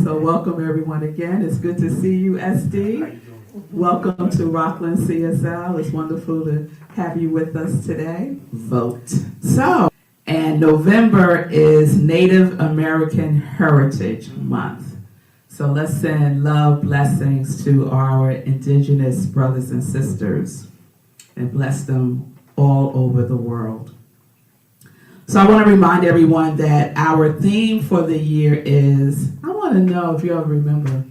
So welcome everyone again. It's good to see you, SD. Welcome to Rockland CSL. It's wonderful to have you with us today. Vote. And November is Native American Heritage Month. So let's send love blessings to our indigenous brothers and sisters and bless them all over the world. So I want to remind everyone that our theme for the year is, I want to know if you all remember,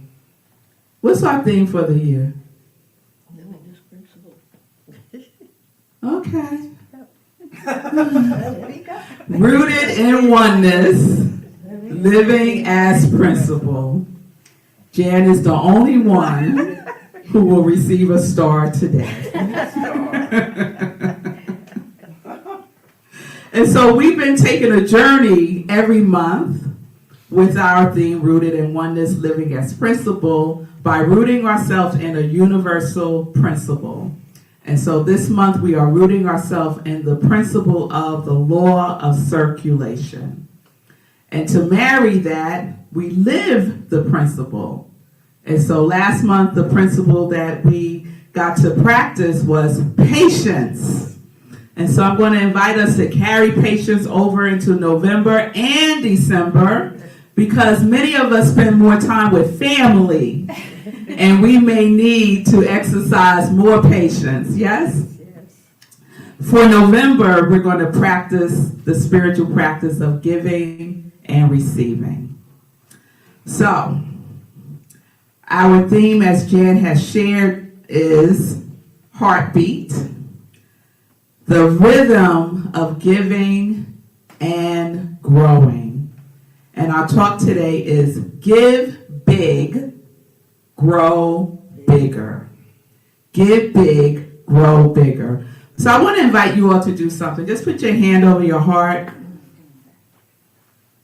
what's our theme for the year? Okay. Rooted in oneness, living as principle. Jan is the only one who will receive a star today. And so we've been taking a journey every month with our theme, Rooted in Oneness, Living as Principle, by rooting ourselves in a universal principle. And so this month we are rooting ourselves in the principle of the law of circulation. And to marry that, we live the principle. And so last month, the principle that we got to practice was patience. And so I'm going to invite us to carry patience over into November and December, because many of us spend more time with family, and we may need to exercise more patience, yes? For November, we're going to practice the spiritual practice of giving and receiving. So, our theme, as Jan has shared, is heartbeat, the rhythm of giving and growing. And our talk today is give big, grow bigger. Give big, grow bigger. So I want to invite you all to do something. Just put your hand over your heart.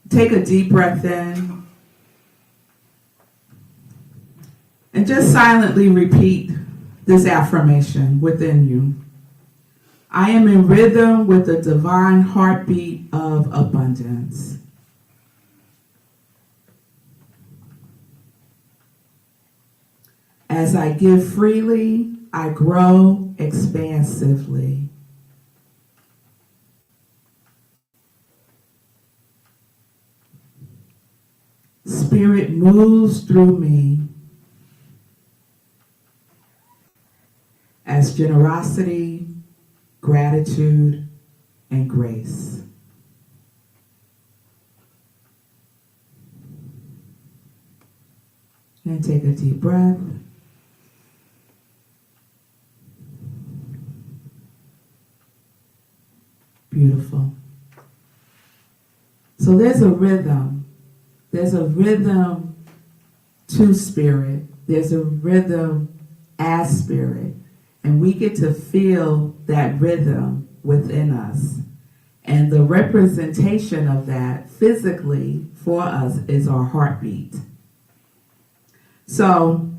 Take a deep breath in. And just silently repeat this affirmation within you. I am in rhythm with the divine heartbeat of abundance. As I give freely, I grow expansively. Spirit moves through me as generosity, gratitude, and grace. And take a deep breath. Beautiful. So there's a rhythm. There's a rhythm to spirit. There's a rhythm as spirit. And we get to feel that rhythm within us. And the representation of that physically for us is our heartbeat. So,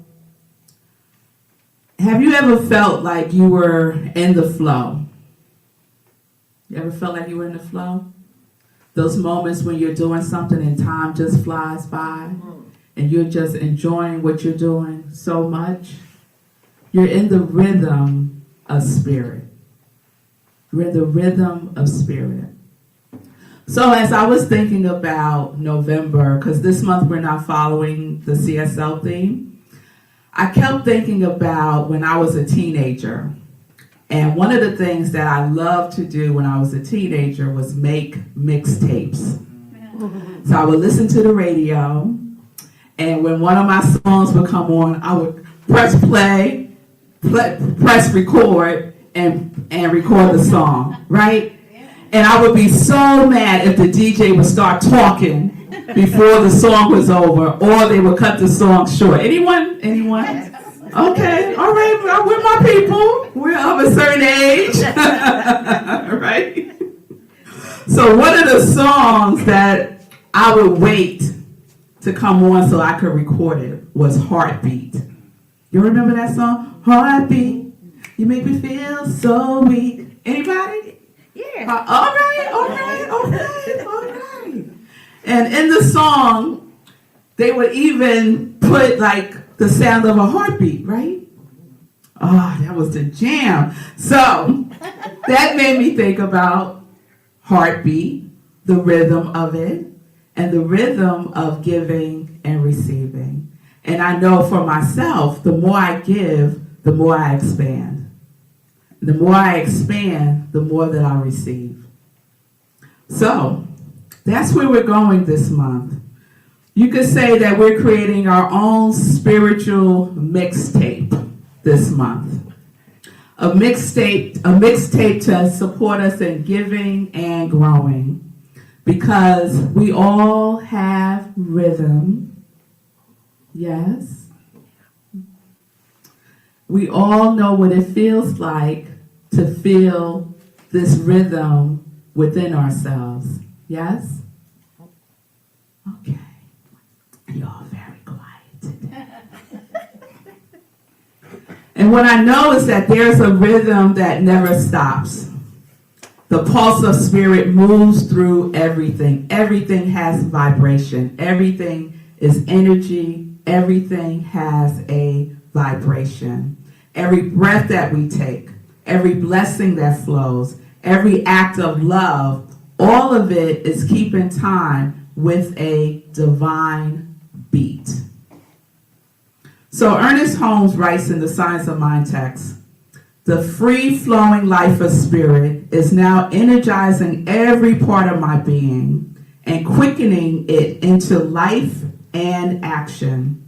have you ever felt like you were in the flow? You ever felt like you were in the flow? Those moments when you're doing something and time just flies by and you're just enjoying what you're doing so much. You're in the rhythm of spirit. You're in the rhythm of spirit. So as I was thinking about November, because this month we're not following the CSL theme, I kept thinking about when I was a teenager. And one of the things that I loved to do when I was a teenager was make mixtapes. So I would listen to the radio, and when one of my songs would come on, I would press play, press record, and record the song, right? And I would be so mad if the DJ would start talking before the song was over, or they would cut the song short. Anyone? Okay, all right, we're my people. We're of a certain age, right? So one of the songs that I would wait to come on so I could record it was Heartbeat. You remember that song? Heartbeat, you make me feel so weak. Anybody? Yeah. All right. And in the song, they would even put like the sound of a heartbeat, right? Oh, that was the jam. So that made me think about heartbeat, the rhythm of it, and the rhythm of giving and receiving. And I know for myself, the more I give, the more I expand. The more I expand, the more that I receive. So that's where we're going this month. You could say that we're creating our own spiritual mixtape this month. A mixtape to support us in giving and growing, because we all have rhythm. Yes. We all know what it feels like to feel this rhythm within ourselves. Yes? Okay. You're all very quiet. And what I know is that there's a rhythm that never stops. The pulse of spirit moves through everything. Everything has vibration. Everything is energy. Everything has a vibration. Every breath that we take, every blessing that flows, every act of love, all of it is keeping time with a divine beat. So Ernest Holmes writes in the Science of Mind text, the free-flowing life of spirit is now energizing every part of my being and quickening it into life and action.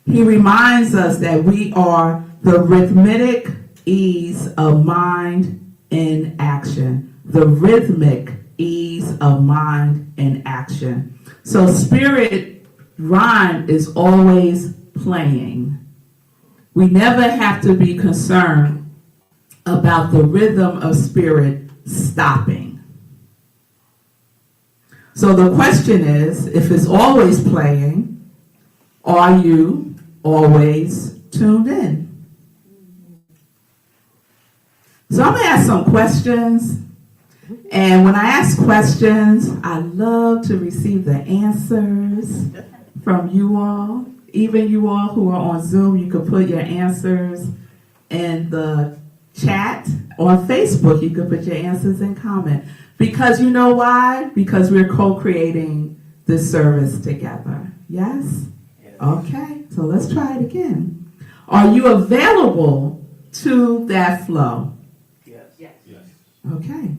He reminds us that we are the rhythmic ease of mind in action. The rhythmic ease of mind in action. So spirit rhyme is always playing. We never have to be concerned about the rhythm of spirit stopping. So the question is, if it's always playing, are you always tuned in? So I'm going to ask some questions. And when I ask questions, I love to receive the answers from you all. Even you all who are on Zoom, you can put your answers in the chat. On Facebook, you can put your answers in comment. Because you know why? Because we're co-creating this service together. Yes? Okay, so let's try it again. Are you available to that flow? Yes. Yes. Yes. Okay.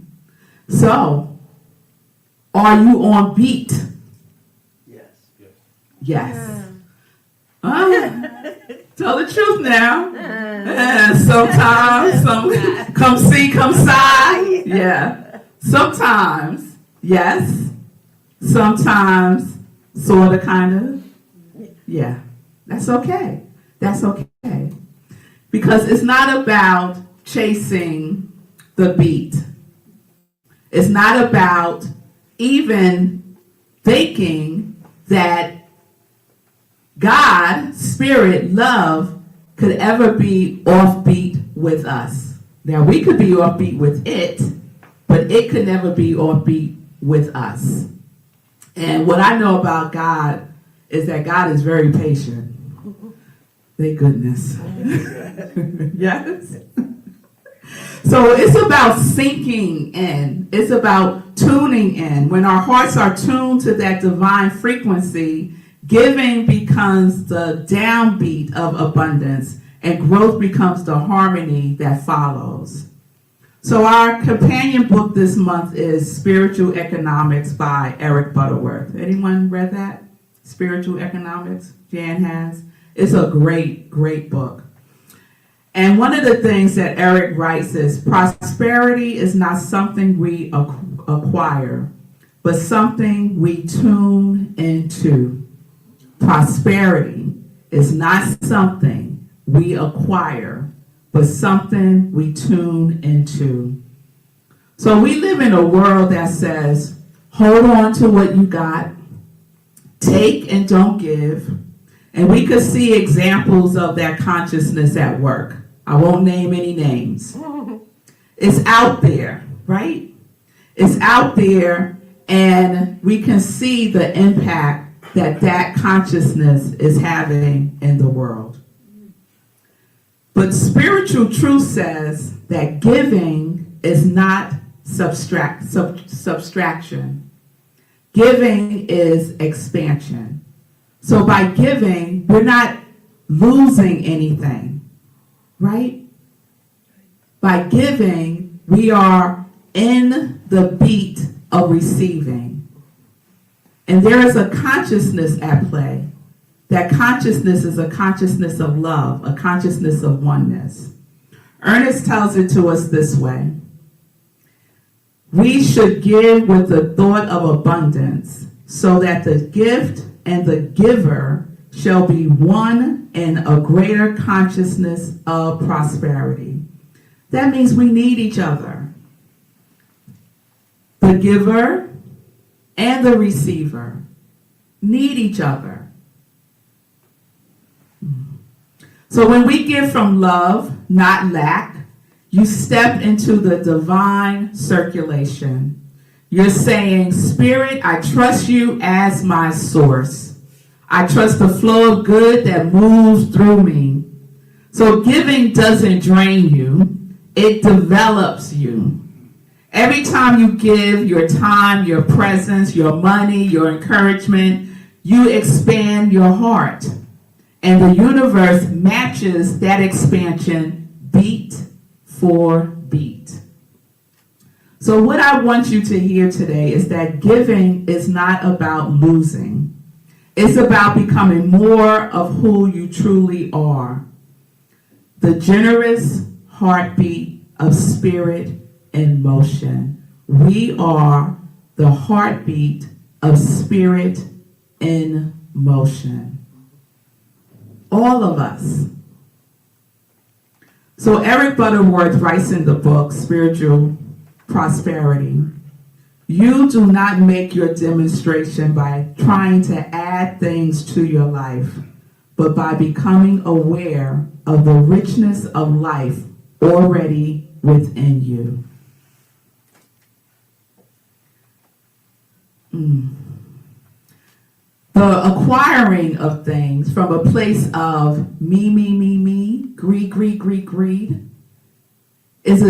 So, are you on beat? Yes. Yes. Tell the truth now. Sometimes, come see, come sigh. Yeah. Sometimes, yes. Sometimes, sort of, kind of. Yeah. That's okay. That's okay. Because it's not about chasing the beat. It's not about even thinking that God, spirit, love could ever be offbeat with us. Now, we could be offbeat with it, but it could never be offbeat with us. And what I know about God is that God is very patient. Thank goodness. Yes. So it's about sinking in. It's about tuning in. When our hearts are tuned to that divine frequency, giving becomes the downbeat of abundance, and growth becomes the harmony that follows. So our companion book this month is Spiritual Economics by Eric Butterworth. Anyone read that? Spiritual Economics? Jan has. It's a great, great book. And one of the things that Eric writes is, prosperity is not something we acquire, but something we tune into. Prosperity is not something we acquire, but something we tune into. So we live in a world that says, hold on to what you got, take and don't give. And we could see examples of that consciousness at work. I won't name any names. It's out there, right? It's out there, and we can see the impact that consciousness is having in the world. But spiritual truth says that giving is not subtraction. Giving is expansion. So by giving, we're not losing anything, right? By giving, we are in the beat of receiving. And there is a consciousness at play. That consciousness is a consciousness of love, a consciousness of oneness. Ernest tells it to us this way. We should give with the thought of abundance, so that the gift and the giver shall be one in a greater consciousness of prosperity. That means we need each other. The giver and the receiver need each other. So when we give from love, not lack, you step into the divine circulation. You're saying, Spirit, I trust you as my source. I trust the flow of good that moves through me. So giving doesn't drain you, it develops you. Every time you give your time, your presence, your money, your encouragement, you expand your heart. And the universe matches that expansion beat for beat. So what I want you to hear today is that giving is not about losing. It's about becoming more of who you truly are. The generous heartbeat of spirit in motion. We are the heartbeat of spirit in motion. All of us. So Eric Butterworth writes in the book, Spiritual Prosperity, you do not make your demonstration by trying to add things to your life, but by becoming aware of the richness of life already within you. The acquiring of things from a place of me, greed, is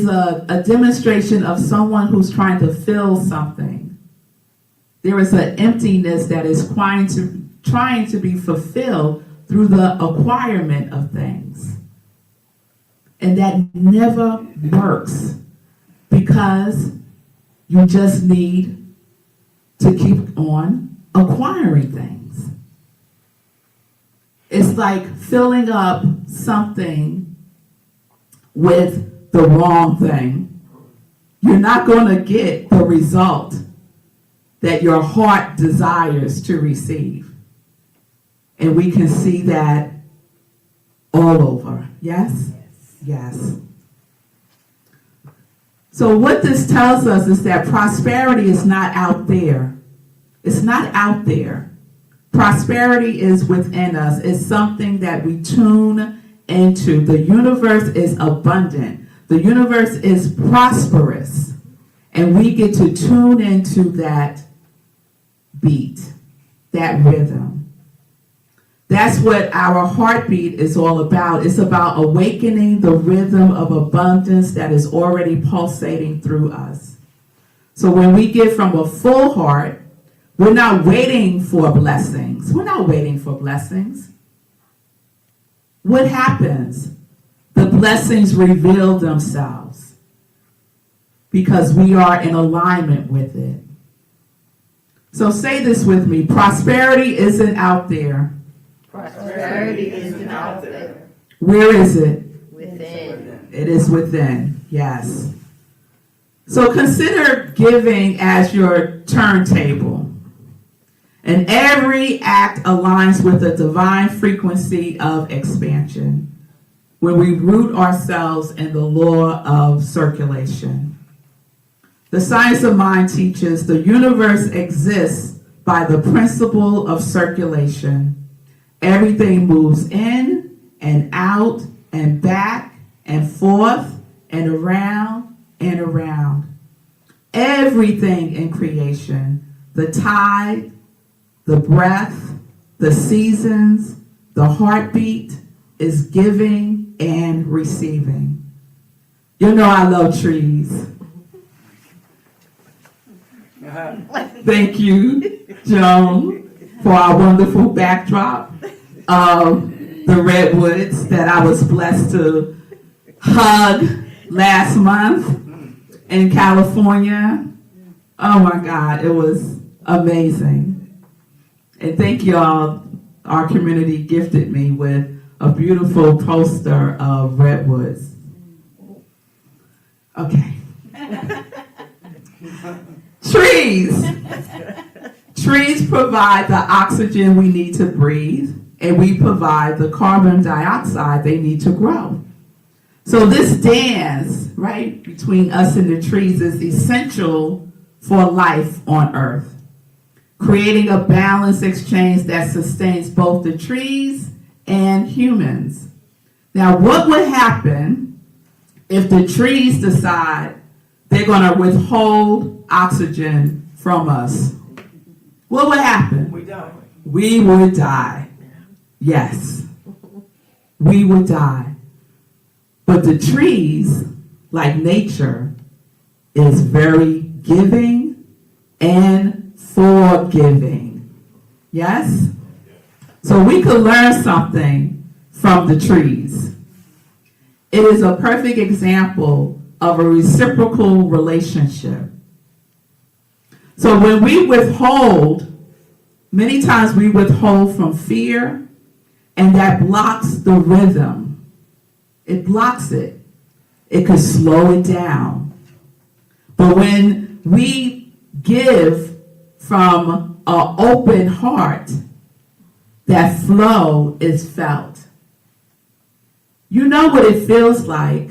a demonstration of someone who's trying to fill something. There is an emptiness that is trying to be fulfilled through the acquirement of things. And that never works because you just need to keep on acquiring things. It's like filling up something with the wrong thing. You're not going to get the result that your heart desires to receive. And we can see that all over. Yes? Yes. So what this tells us is that prosperity is not out there. It's not out there. Prosperity is within us. It's something that we tune into. The universe is abundant. The universe is prosperous. And we get to tune into that beat, that rhythm. That's what our heartbeat is all about. It's about awakening the rhythm of abundance that is already pulsating through us. So when we give from a full heart, we're not waiting for blessings. We're not waiting for blessings. What happens? The blessings reveal themselves because we are in alignment with it. So say this with me. Prosperity isn't out there. Prosperity isn't out there. Where is it? Within. It is within, yes. So consider giving as your turntable. And every act aligns with the divine frequency of expansion when we root ourselves in the law of circulation. The science of mind teaches the universe exists by the principle of circulation. Everything moves in and out and back and forth and around and around. Everything in creation, the tide, the breath, the seasons, the heartbeat is giving and receiving. You know I love trees. Thank you, Joan, for our wonderful backdrop of the redwoods that I was blessed to hug last month in California. Oh my God, it was amazing. And thank y'all, our community gifted me with a beautiful poster of redwoods. Okay. Trees. Trees provide the oxygen we need to breathe, and we provide the carbon dioxide they need to grow. So this dance, right, between us and the trees is essential for life on Earth, creating a balanced exchange that sustains both the trees and humans. Now, what would happen if the trees decide they're going to withhold oxygen from us? What would happen? We die. We would die. Yes. We would die. But the trees, like nature, is very giving and forgiving. Yes? So we could learn something from the trees. It is a perfect example of a reciprocal relationship. So when we withhold, many times we withhold from fear, and that blocks the rhythm. It blocks it. It could slow it down. But when we give from an open heart, that flow is felt. You know what it feels like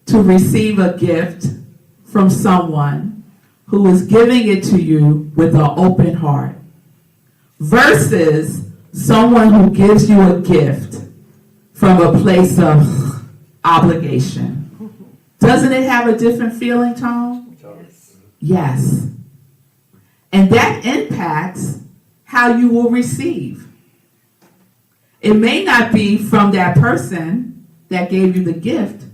to receive a gift from someone who is giving it to you with an open heart versus someone who gives you a gift from a place of obligation. Doesn't it have a different feeling, Tom? Yes. And that impacts how you will receive. It may not be from that person that gave you the gift.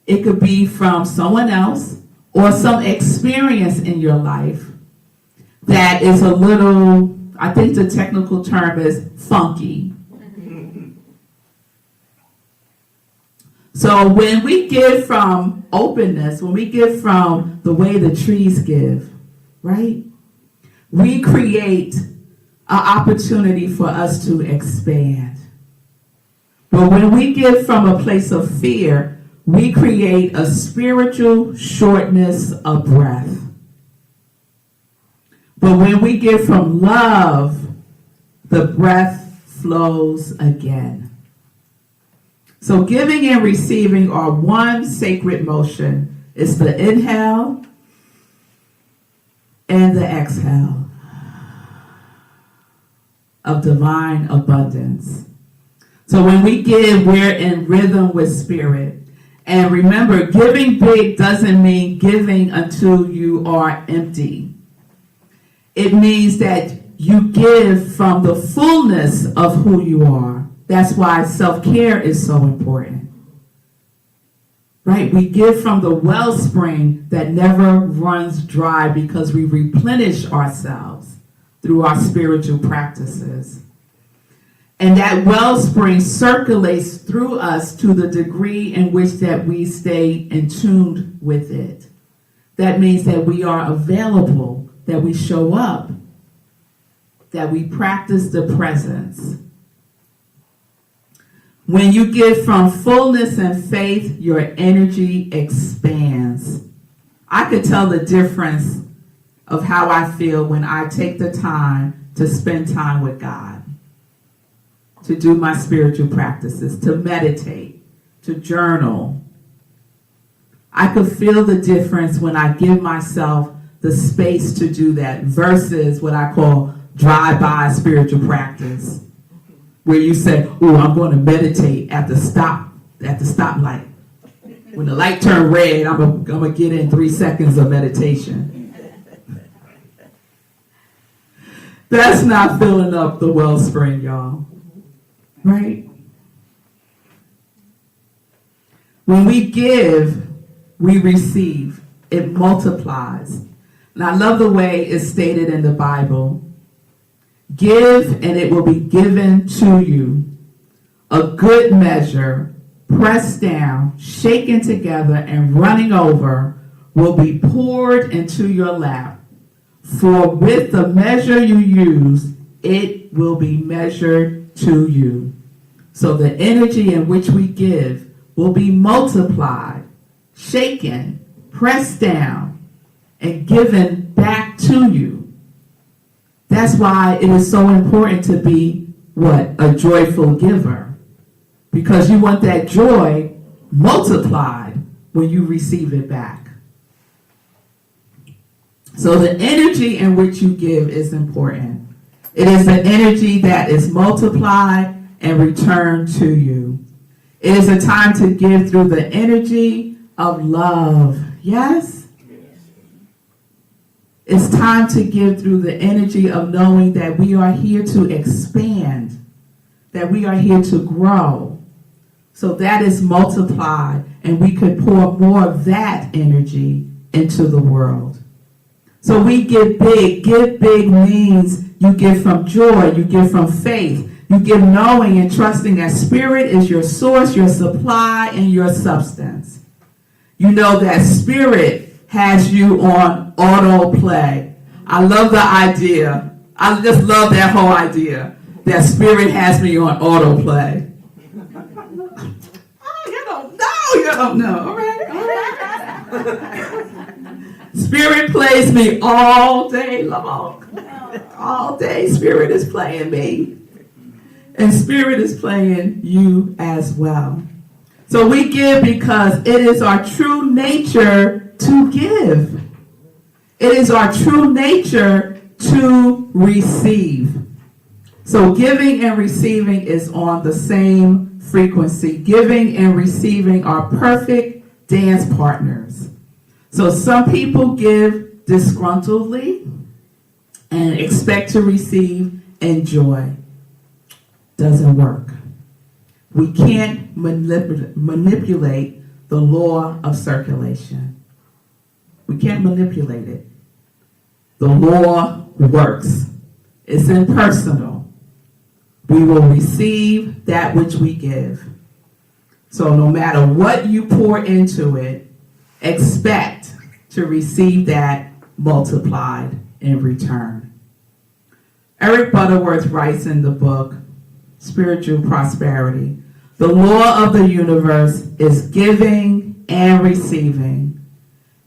It could be from someone else or some experience in your life that is a little, I think the technical term is funky. So when we give from openness, when we give from the way the trees give, right? We create an opportunity for us to expand. But when we give from a place of fear, we create a spiritual shortness of breath. But when we give from love, the breath flows again. So giving and receiving are one sacred motion. It's the inhale and the exhale of divine abundance. So when we give, we're in rhythm with spirit. And remember, giving big doesn't mean giving until you are empty. It means that you give from the fullness of who you are. That's why self-care is so important. Right? We give from the wellspring that never runs dry because we replenish ourselves through our spiritual practices. And that wellspring circulates through us to the degree in which that we stay in tune with it. That means that we are available, that we show up, that we practice the presence. When you give from fullness and faith, your energy expands. I could tell the difference of how I feel when I take the time to spend time with God, to do my spiritual practices, to meditate, to journal. I could feel the difference when I give myself the space to do that versus what I call drive-by spiritual practice, where you say, "Oh, I'm going to meditate at the stoplight. When the light turned red, I'm gonna get in 3 seconds of meditation." That's not filling up the wellspring, y'all. Right? When we give, we receive. It multiplies. And I love the way it's stated in the Bible. Give, and it will be given to you. A good measure, pressed down, shaken together, and running over, will be poured into your lap. For with the measure you use, it will be measured to you. So the energy in which we give will be multiplied, shaken, pressed down, and given back to you. That's why it is so important to be, what? A joyful giver. Because you want that joy multiplied when you receive it back. So the energy in which you give is important. It is the energy that is multiplied and returned to you. It is a time to give through the energy of love. Yes? It's time to give through the energy of knowing that we are here to expand, that we are here to grow. So that is multiplied, and we could pour more of that energy into the world. So we give big. Give big means you give from joy, you give from faith, you give knowing and trusting that spirit is your source, your supply, and your substance. You know that spirit has you on autoplay. I love the idea. I just love that whole idea. That spirit has me on autoplay. Oh, you don't know. All right. Spirit plays me all day long. All day, spirit is playing me. And spirit is playing you as well. So we give because it is our true nature to give. It is our true nature to receive. So giving and receiving is on the same frequency. Giving and receiving are perfect dance partners. So some people give disgruntledly and expect to receive enjoy. Doesn't work. We can't manipulate the law of circulation. We can't manipulate it. The law works. It's impersonal. We will receive that which we give. So no matter what you pour into it, expect to receive that multiplied in return. Eric Butterworth writes in the book, Spiritual Prosperity, the law of the universe is giving and receiving,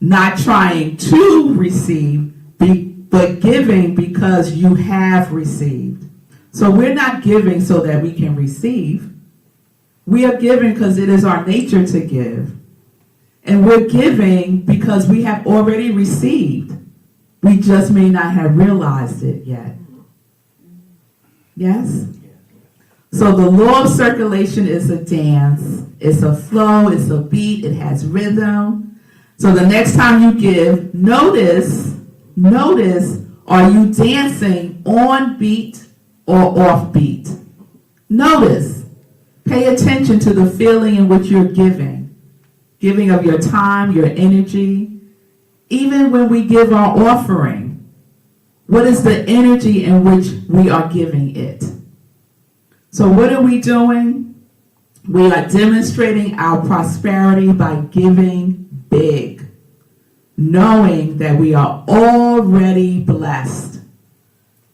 not trying to receive, but giving because you have received. So we're not giving so that we can receive. We are giving because it is our nature to give. And we're giving because we have already received. We just may not have realized it yet. Yes? So the law of circulation is a dance. It's a flow. It's a beat. It has rhythm. So the next time you give, notice, are you dancing on beat or off beat? Notice. Pay attention to the feeling in which you're giving. Giving of your time, your energy. Even when we give our offering, what is the energy in which we are giving it? So what are we doing? We are demonstrating our prosperity by giving big, knowing that we are already blessed.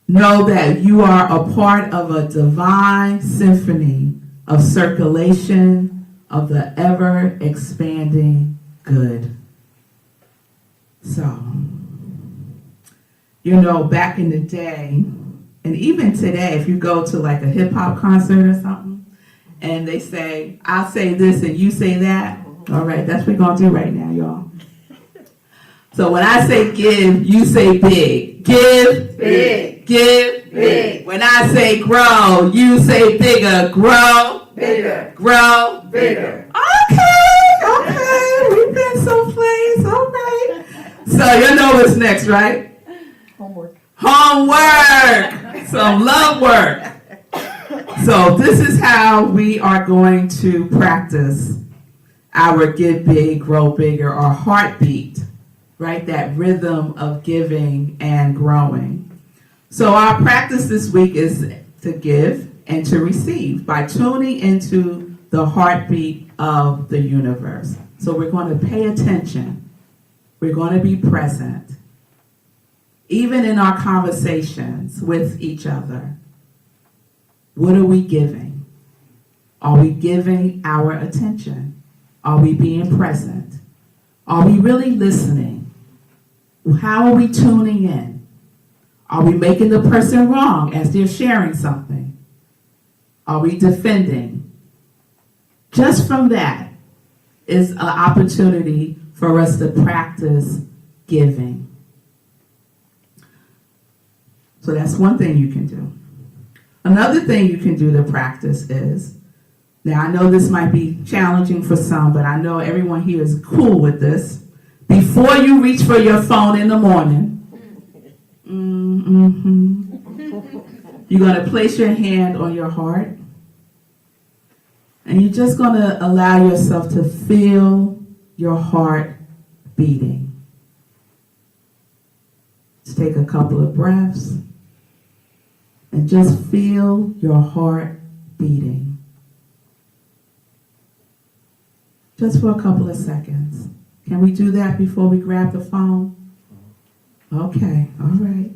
Know that you are a part of a divine symphony of circulation of the ever-expanding good. So, back in the day, and even today, if you go to like a hip-hop concert or something, and they say, I'll say this and you say that, all right, that's what we're going to do right now, y'all. So when I say give, you say big. Give big. Give big. When I say grow, you say bigger. Grow bigger. Grow bigger. Okay, we've been someplace, all right. So you know what's next, right? Homework. Homework. Some love work. So this is how we are going to practice our Get Big, Grow Bigger, or heartbeat, right? That rhythm of giving and growing. So our practice this week is to give and to receive by tuning into the heartbeat of the universe. So we're going to pay attention. We're going to be present. Even in our conversations with each other. What are we giving? Are we giving our attention? Are we being present? Are we really listening? How are we tuning in? Are we making the person wrong as they're sharing something? Are we defending? Just from that is an opportunity for us to practice giving. So that's one thing you can do. Another thing you can do to practice is, now I know this might be challenging for some, but I know everyone here is cool with this. Before you reach for your phone in the morning, you're going to place your hand on your heart, and you're just going to allow yourself to feel your heart beating. Just take a couple of breaths. And just feel your heart beating. Just for a couple of seconds. Can we do that before we grab the phone? Okay, all right.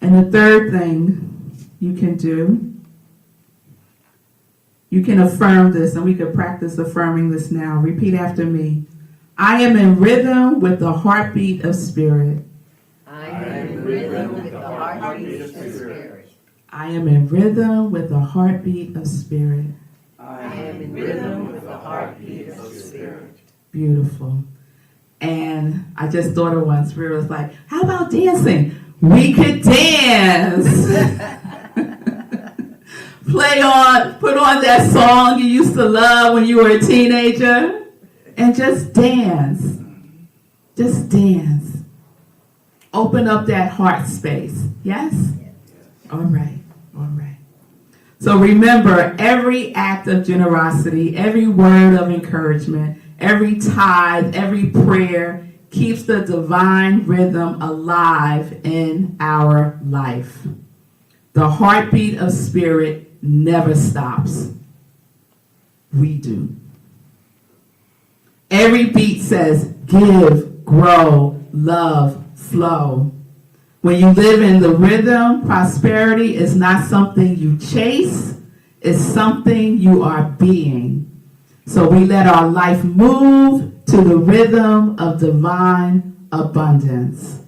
And the third thing you can do, you can affirm this, and we could practice affirming this now. Repeat after me. I am in rhythm with the heartbeat of spirit. I am in rhythm with the heartbeat of spirit. I am in rhythm with the heartbeat of spirit. I am in rhythm with the heartbeat of spirit. Beautiful. And I just thought of one. Spirit was like, how about dancing? We could dance. Put on that song you used to love when you were a teenager and just dance. Just dance. Open up that heart space. Yes? All right. All right. So remember, every act of generosity, every word of encouragement, every tithe, every prayer keeps the divine rhythm alive in our life. The heartbeat of spirit never stops. We do. Every beat says, give, grow, love, flow. When you live in the rhythm, prosperity is not something you chase, it's something you are being. So we let our life move to the rhythm of divine abundance.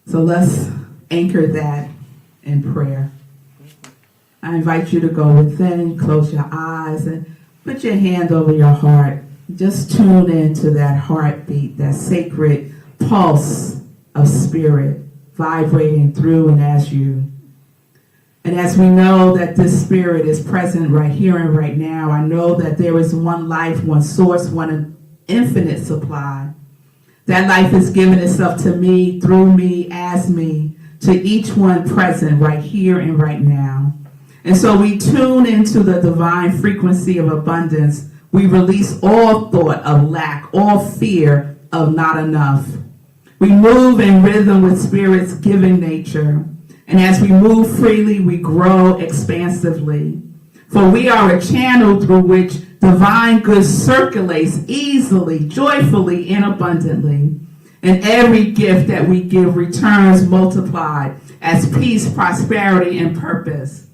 So let's anchor that in prayer. I invite you to go within, close your eyes, and put your hand over your heart. Just tune into that heartbeat, that sacred pulse of spirit vibrating through and as you. And as we know that this spirit is present right here and right now, I know that there is one life, one source, one infinite supply. That life is giving itself to me, through me, as me, to each one present right here and right now. And so we tune into the divine frequency of abundance. We release all thought of lack, all fear of not enough. We move in rhythm with Spirit's giving nature. And as we move freely, we grow expansively. For we are a channel through which divine good circulates easily, joyfully, and abundantly. And every gift that we give returns multiplied as peace, prosperity, and purpose.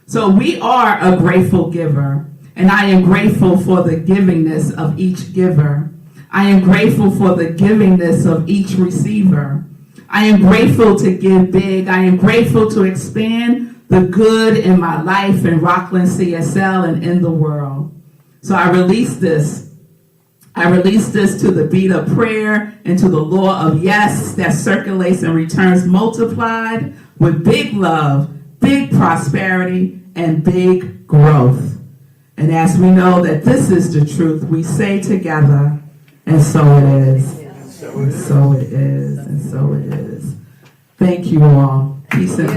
So we are a grateful giver. And I am grateful for the givingness of each giver. I am grateful for the givingness of each receiver. I am grateful to give big. I am grateful to expand the good in my life in Rockland CSL and in the world. So I release this. I release this to the beat of prayer and to the law of yes that circulates and returns multiplied with big love, big prosperity, and big growth. And as we know that this is the truth, we say together, and so it is. And so it is. And so it is. Thank you all. Peace and